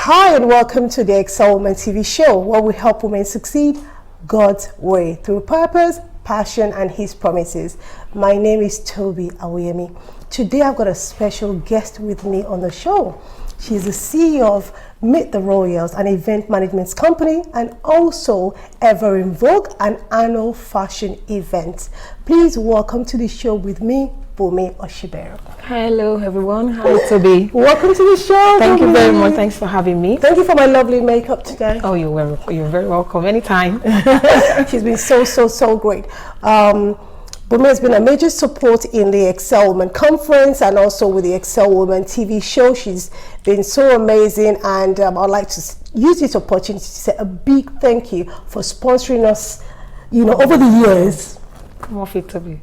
Hi and welcome to the Excel Woman TV show, where we help women succeed God's way through purpose, passion and His promises. My name is Toby Awuyemi. Today I've got a special guest with me on the show. She's the CEO of Meet the Royals, an event management company, and also ever in Vogue, an annual fashion event. Please welcome to the show with me, Bunmi Osiberu. Hello everyone, hi Toby. Welcome to the show. Thank you very much, thanks for having me. Thank you for my lovely makeup today. Oh, you're very welcome anytime. She's been so great. Bunmi has been a major support in the Excel Woman Conference and also with the Excel Woman TV show. She's been so amazing, and I'd like to use this opportunity to say a big thank you for sponsoring us, over the years. Come off it, Toby.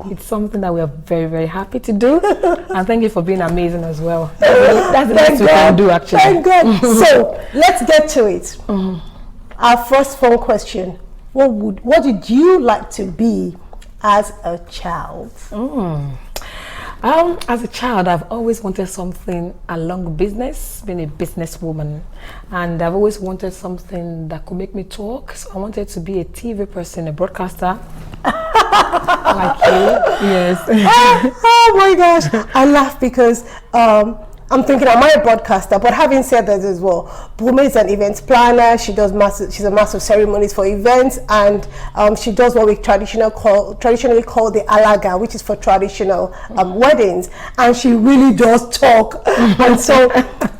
It's something that we are very happy to do, and thank you for being amazing as well. That's the best we can do, actually. Thank God. So let's get to it. Our first phone question: What did you like to be as a child? As a child, I've always wanted something along business, being a businesswoman, and I've always wanted something that could make me talk. So I wanted to be a TV person, a broadcaster. Like you. Yes. Oh my gosh, I laugh because I'm thinking, am I a broadcaster? But having said that as well, Bunmi is an event planner. She's a master of ceremonies for events, and she does what we traditionally call the alaga, which is for traditional weddings. And she really does talk. And so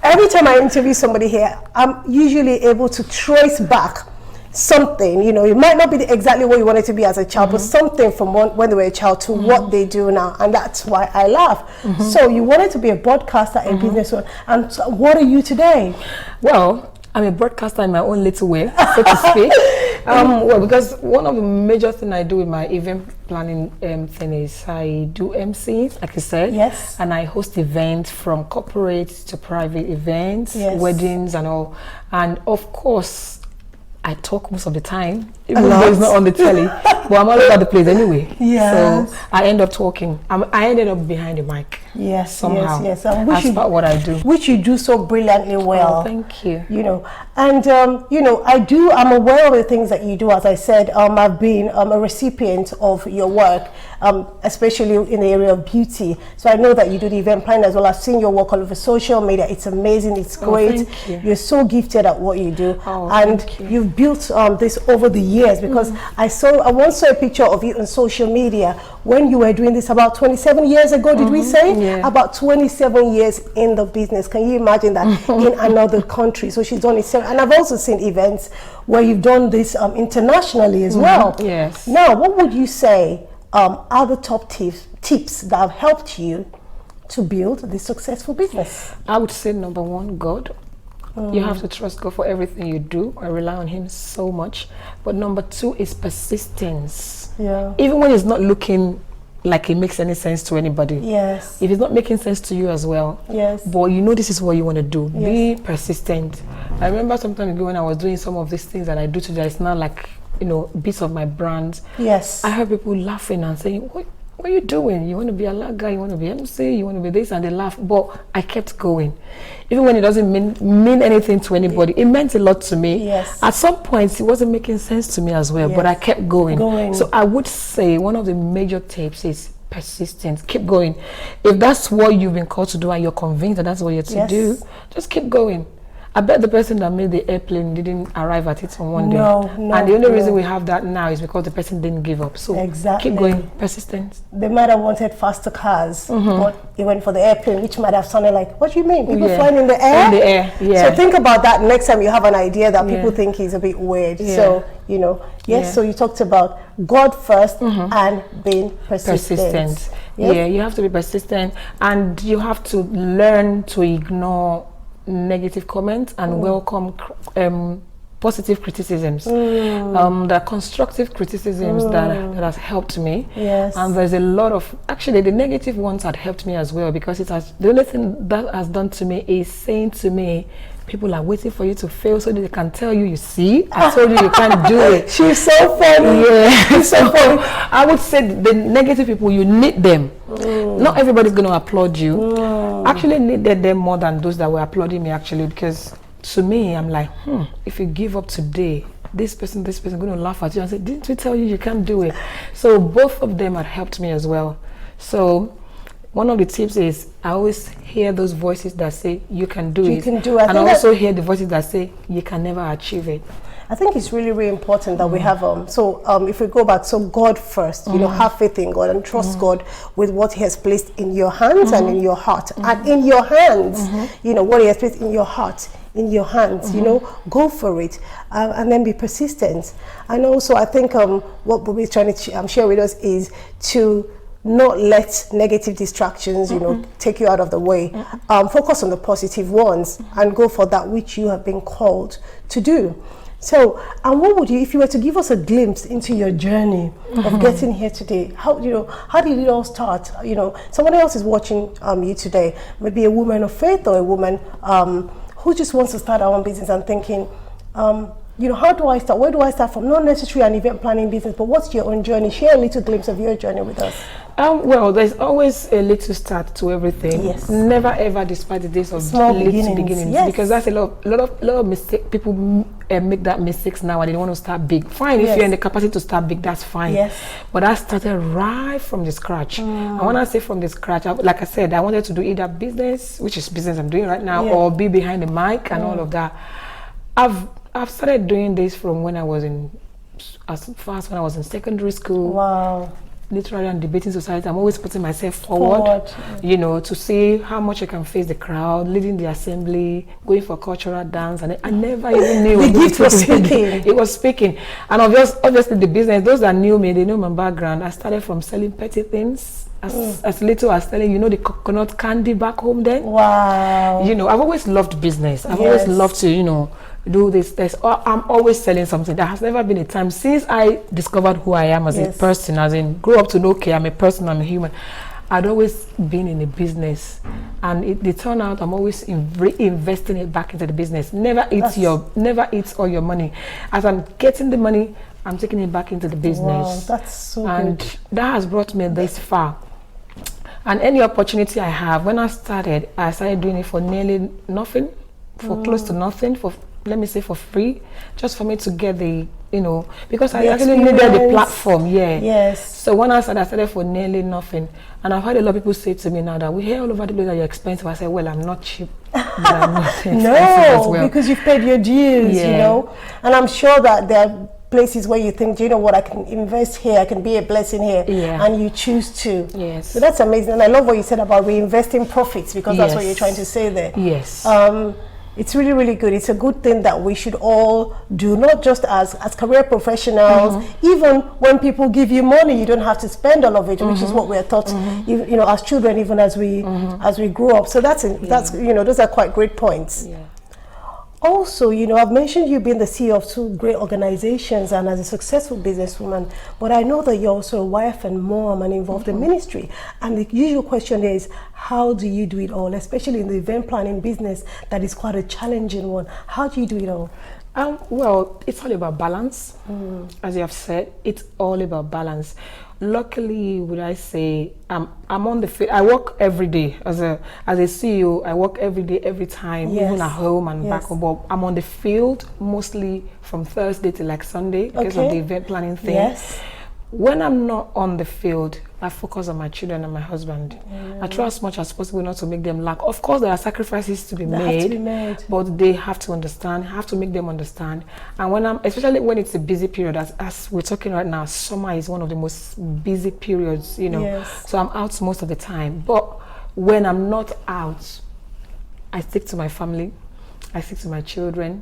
every time I interview somebody here, I'm usually able to trace back something. It might not be exactly what you wanted to be as a child, but something from when they were a child to what they do now, and that's why I laugh. So you wanted to be a broadcaster, a businesswoman, and so what are you today? Well, I'm a broadcaster in my own little way, so to speak. Well, because one of the major things I do with my event planning thing is I do MC, like you said. Yes. And I host events from corporate to private events, yes, weddings and all. And of course, I talk most of the time, even though it's not on the telly, but I'm all over the place anyway. Yeah. So I end up talking. I ended up behind the mic. Yes, somehow. yes. That's about what I do. Which you do so brilliantly well. Oh, thank you. And I'm aware of the things that you do. As I said, I've been a recipient of your work, especially in the area of beauty. So I know that you do the event planning as well. I've seen your work all over social media. It's amazing. It's great. Thank you. You're so gifted at what you do. Oh, and thank you. You've built this over the years, because I once saw a picture of you on social media when you were doing this about 27 years ago, did we say? Yeah. About 27 years in the business. Can you imagine that in another country? So she's done it. And I've also seen events where you've done this internationally as well. Yes. Now, what would you say are the top tips that have helped you to build this successful business? I would say number one, God. You have to trust God for everything you do. I rely on Him so much. But number two is persistence. Yeah. Even when it's not looking like it makes any sense to anybody. Yes. If it's not making sense to you as well. Yes. But this is what you want to do. Yes. Be persistent. I remember some time ago when I was doing some of these things that I do today, it's now like, bits of my brand. Yes. I heard people laughing and saying, what are you doing? You want to be a lager, you want to be MC, you want to be this, and they laugh. But I kept going. Even when it doesn't mean anything to anybody, it meant a lot to me. Yes. At some points, it wasn't making sense to me as well, but I kept going. So I would say one of the major tips is persistence. Keep going. If that's what you've been called to do and you're convinced that that's what you're to do, just keep going. I bet the person that made the airplane didn't arrive at it on one day. And the only reason we have that now is because the person didn't give up. So keep going, persistence. They might have wanted faster cars, but he went for the airplane, which might have sounded like, what do you mean? People flying in the air? In the air, yeah. So think about that next time you have an idea that people think is a bit weird. So, so you talked about God first and being persistent. Yep. Yeah, you have to be persistent, and you have to learn to ignore negative comments and welcome positive criticisms. The constructive criticisms that has helped me. Yes. And there's a lot of, actually the negative ones had helped me as well, because the only thing that has done to me is saying to me, people are waiting for you to fail so that they can tell you, you see, I told you can't do it. She's so funny. Yeah. She's so funny. I would say the negative people, you need them. Not everybody's going to applaud you. Actually needed them more than those that were applauding me, actually, because to me, I'm like, if you give up today, this person going to laugh at you and say, didn't we tell you you can't do it? So both of them had helped me as well. So one of the tips is I always hear those voices that say you can do it. You can do it. And I also hear the voices that say you can never achieve it. I think it's really, really important that we have, if we go back, so God first, you know, have faith in God and trust God with what He has placed in your hands and in your heart. And in your hands, you know, what He has placed in your heart, in your hands, you know, go for it, and then be persistent. And also, I think what Bunmi is trying to share with us is to not let negative distractions, you know, take you out of the way. Focus on the positive ones and go for that which you have been called to do. So, and what would you, if you were to give us a glimpse into your journey of getting here today, how did it all start? You know, someone else is watching you today, maybe a woman of faith or a woman who just wants to start her own business and thinking, you know, how do I start? Where do I start from? Not necessarily an event planning business, but what's your own journey? Share a little glimpse of your journey with us. Well, there's always a little start to everything. Yes. Never ever despite the days of small little beginnings. Yes. Because that's a lot of mistake. People make that mistakes now and they don't want to start big. Fine, if you're in the capacity to start big, that's fine. Yes. But I started right from the scratch. And when I say from the scratch, like I said, I wanted to do either business, which is business I'm doing right now, or be behind the mic and all of that. I've started doing this from when I was in secondary school. Wow. Literary and debating society. I'm always putting myself forward. You know, to see how much I can face the crowd, leading the assembly, going for cultural dance, and I never even knew the gift was speaking. It was speaking. And obviously the business, those that knew me, they know my background. I started from selling petty things, as little as selling, you know, the coconut candy back home then. Wow. You know, I've always loved business. I've always loved to, you know, do this. I'm always selling something. There has never been a time since I discovered who I am as a person, as in grew up to know, okay, I'm a person, I'm a human. I'd always been in a business, and the turnout, I'm always reinvesting it back into the business. Never eats all your money. As I'm getting the money, I'm taking it back into the business. Wow, that's so good. And that has brought me this far. And any opportunity I have, when I started doing it for nearly nothing, for close to nothing, for let me say for free, just for me to get the, you know, because I actually needed the platform. Yes. So when I started for nearly nothing, and I've had a lot of people say to me now that we hear all over the place that you're expensive. I say, well, I'm not cheap, but I'm not expensive as well. Because you've paid your dues, you know, and I'm sure that there are places where you think, do you know what, I can invest here, I can be a blessing here, and you choose to. Yes. So that's amazing, and I love what you said about reinvesting profits, because that's what you're trying to say there. Yes. It's really, really good. It's a good thing that we should all do, not just as career professionals. Even when people give you money, you don't have to spend all of it, which is what we're taught, you know, as children, even as we grow up. So that's you know, those are quite great points. Yeah. Also, you know, I've mentioned you being the CEO of 2 great organizations and as a successful businesswoman, but I know that you're also a wife and mom and involved in ministry. And the usual question is, how do you do it all, especially in the event planning business that is quite a challenging one? How do you do it all? Well, it's all about balance. As you have said, it's all about balance. Luckily, would I say, I'm on the field. I work every day as a CEO. I work every day, every time, even at home and back home. But I'm on the field mostly from Thursday to like Sunday because of the event planning thing. Yes. When I'm not on the field, I focus on my children and my husband. I try as much as possible not to make them lack. Of course, there are sacrifices to be made, but they have to understand, have to make them understand. And when especially when it's a busy period, as we're talking right now, summer is one of the most busy periods, you know. So I'm out most of the time. But when I'm not out, I stick to my family, I stick to my children.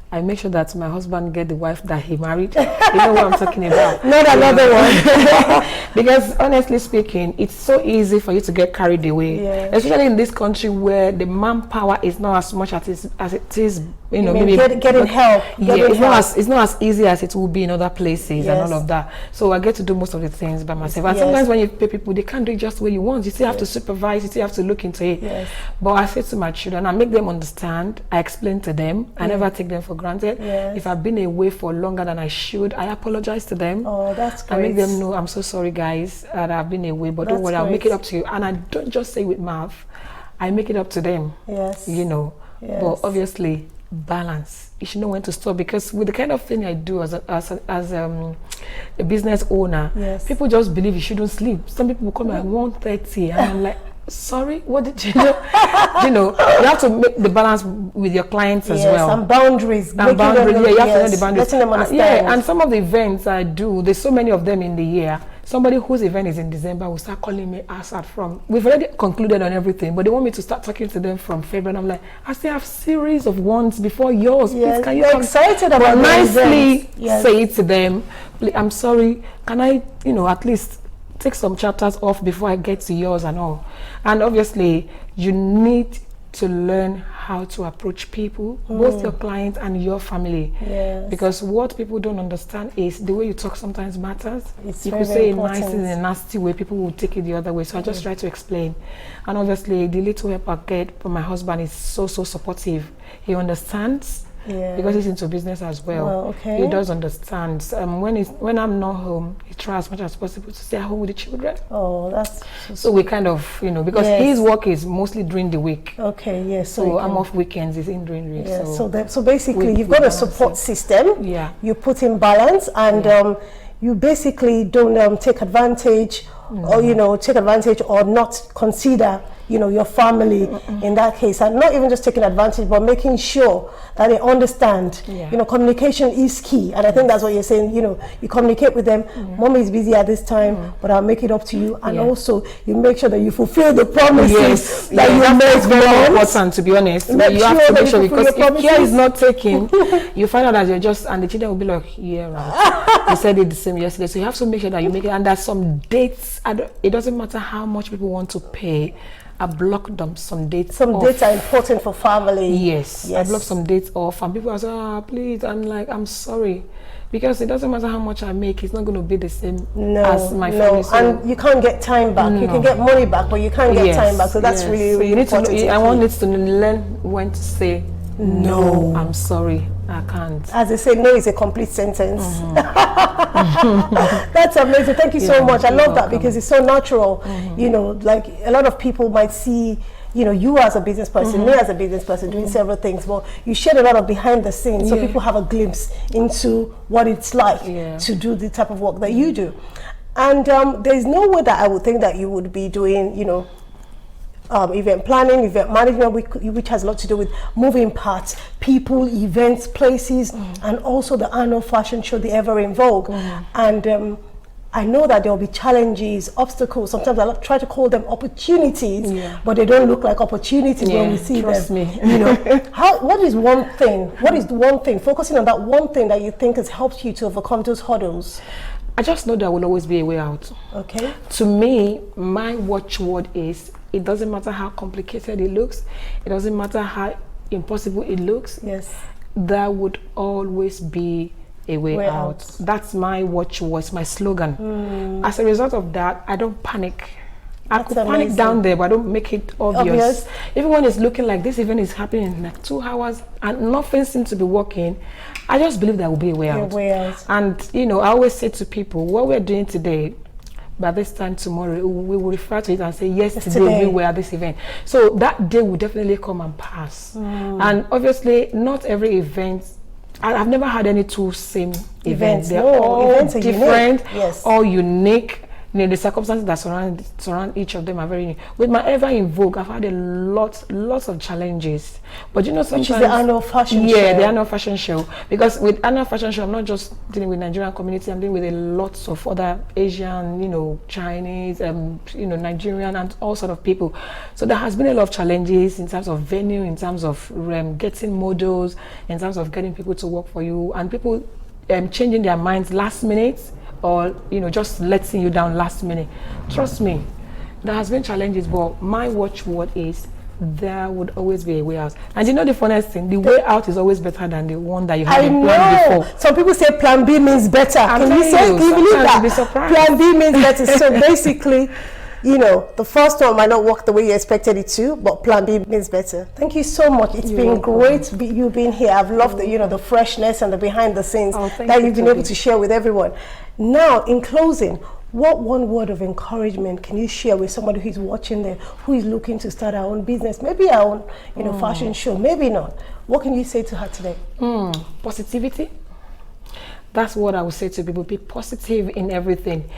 I make sure that my husband get the wife that he married. You know what I'm talking about. Not another one. Because honestly speaking, it's so easy for you to get carried away. Especially in this country where the manpower is not as much as it is, you know, maybe getting help. It's not as easy as it will be in other places and all of that. So I get to do most of the things by myself. And sometimes when you pay people, they can't do it just the way you want. You still have to supervise, you still have to look into it. But I say to my children, I make them understand, I explain to them, I never take them for granted. If I've been away for longer than I should, I apologize to them. Oh, that's great. I make them know, I'm so sorry guys that I've been away, but don't worry, I'll make it up to you. And I don't just say with mouth, I make it up to them. You know. But obviously balance. You should know when to stop, because with the kind of thing I do as a business owner, people just believe you shouldn't sleep. Some people will come at 1:30 and I'm like, sorry, what did you do? You have to make the balance with your clients as well. And boundaries. You have to know the boundaries. Letting them understand. And some of the events I do, there's so many of them in the year. Somebody whose event is in December will start calling me ASAP from, we've already concluded on everything, but they want me to start talking to them from February. And I'm like, I still have series of ones before yours. Please, can you excited about but nicely say it to them, I'm sorry, can I, at least take some chapters off before I get to yours and all. And obviously, you need to learn how to approach people, both your clients and your family. Because what people don't understand is the way you talk sometimes matters. You could say it nice in a nasty way, people will take it the other way. So I just try to explain. And obviously, the little help I get from my husband is so supportive. He understands. Because he's into business as well. He does understand. When I'm not home, he tries as much as possible to stay at home with the children. Oh, that's so we kind of, because his work is mostly during the week. So I'm off weekends, he's in during the week. So basically, you've got a support system. You put in balance, and you basically don't take advantage, or not consider your family in that case, and not even just taking advantage, but making sure that they understand. Communication is key, and I think that's what you're saying. You communicate with them. Mommy is busy at this time, but I'll make it up to you, and also you make sure that you fulfill the promises that you have made. It's very important, to be honest. You have to make sure, because if care is not taken, you find out that you're just, and the children will be like, right. You said it the same yesterday, so you have to make sure that you make it. And there's some dates. It doesn't matter how much people want to pay. I block them some dates. Some dates are important for family. Yes. I block some dates off, and people are saying, please. I'm like, I'm sorry, because it doesn't matter how much I make, it's not going to be the same as my family. And you can't get time back. You can get money back, but you can't get time back. So that's really important. I want to learn when to say no. I'm sorry, I can't. As they say, no is a complete sentence. That's amazing. Thank you so much. I love that, because it's so natural. Like a lot of people might see, you as a business person, me as a business person doing several things, but you share a lot of behind the scenes, so people have a glimpse into what it's like to do the type of work that you do. And there's no way that I would think that you would be doing, event planning, event management, which has a lot to do with moving parts, people, events, places, and also the annual fashion show, the Ever in Vogue. And I know that there will be challenges, obstacles. Sometimes I try to call them opportunities, but they don't look like opportunities when we see them. Trust me. What is one thing? What is the one thing? Focusing on that one thing that you think has helped you to overcome those hurdles. I just know there will always be a way out. To me, my watchword is, it doesn't matter how complicated it looks, it doesn't matter how impossible it looks, there would always be a way out. That's my watchword, my slogan. As a result of that, I don't panic. I could panic down there, but I don't make it obvious. Everyone is looking like this event is happening in like 2 hours and nothing seems to be working. I just believe there will be a way out. And I always say to people, what we're doing today, by this time tomorrow, we will refer to it and say, yes, today we were at this event. So that day will definitely come and pass. And obviously, not every event, I've never had any 2 same events. They're all different, all unique. The circumstances that surround each of them are very unique. With my Ever in Vogue, I've had lots of challenges. But sometimes, which is the annual fashion show. The annual fashion show. Because with annual fashion show, I'm not just dealing with Nigerian community. I'm dealing with a lot of other Asian, Chinese, Nigerian, and all sort of people. So there has been a lot of challenges in terms of venue, in terms of getting models, in terms of getting people to work for you, and people changing their minds last minute, or just letting you down last minute. Trust me, there has been challenges, but my watchword is, there would always be a way out. And the funniest thing, the way out is always better than the one that you had planned before. Some people say plan B means better. Can you believe that? Be surprised. Plan B means better. So basically, the first one might not work the way you expected it to, but plan B means better. Thank you so much. It's been great you being here. I've loved the freshness and the behind the scenes that you've been able to share with everyone. Now, in closing, what one word of encouragement can you share with somebody who's watching there, who is looking to start her own business, maybe her own, fashion show, maybe not? What can you say to her today? Positivity. That's what I would say to people. Be positive in everything.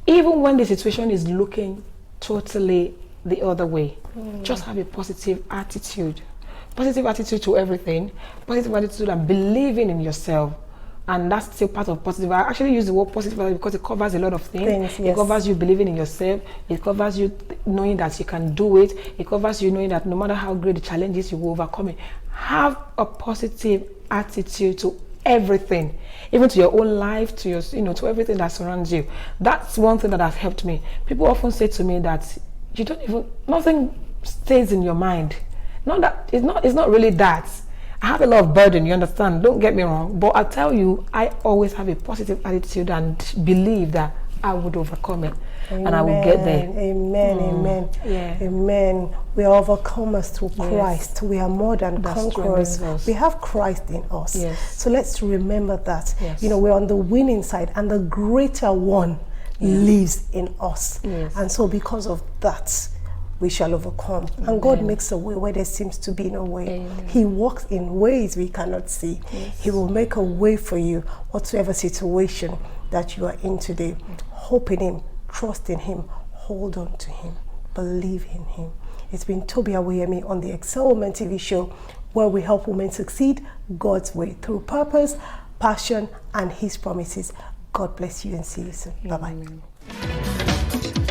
Even when the situation is looking totally the other way, just have a positive attitude. Positive attitude to everything. Positive attitude and believing in yourself. And that's still part of positive. I actually use the word positive because it covers a lot of things. It covers you believing in yourself. It covers you knowing that you can do it. It covers you knowing that no matter how great the challenge is, you will overcome it. Have a positive attitude to everything, even to your own life, to your, to everything that surrounds you. That's one thing that has helped me. People often say to me that nothing stays in your mind. Not that it's not really that. I have a lot of burden, you understand? Don't get me wrong, but I tell you, I always have a positive attitude and believe that I would overcome it. Amen. And I will get there. Amen. Amen. Yeah. Amen. We are overcomers through Christ. We are more than conquerors. We have Christ in us. Yes. So let's remember that. Yes. We're on the winning side, and the greater one lives in us. Yes. And so because of that, we shall overcome. Amen. And God makes a way where there seems to be no way. Amen. He walks in ways we cannot see. Yes. He will make a way for you, whatsoever situation that you are in today. Hope in Him, trust in Him, hold on to Him, believe in Him. It's been Toby Aweyemi on the Excel Women TV show, where we help women succeed God's way through purpose, passion, and His promises. God bless you and see you soon. Bye-bye.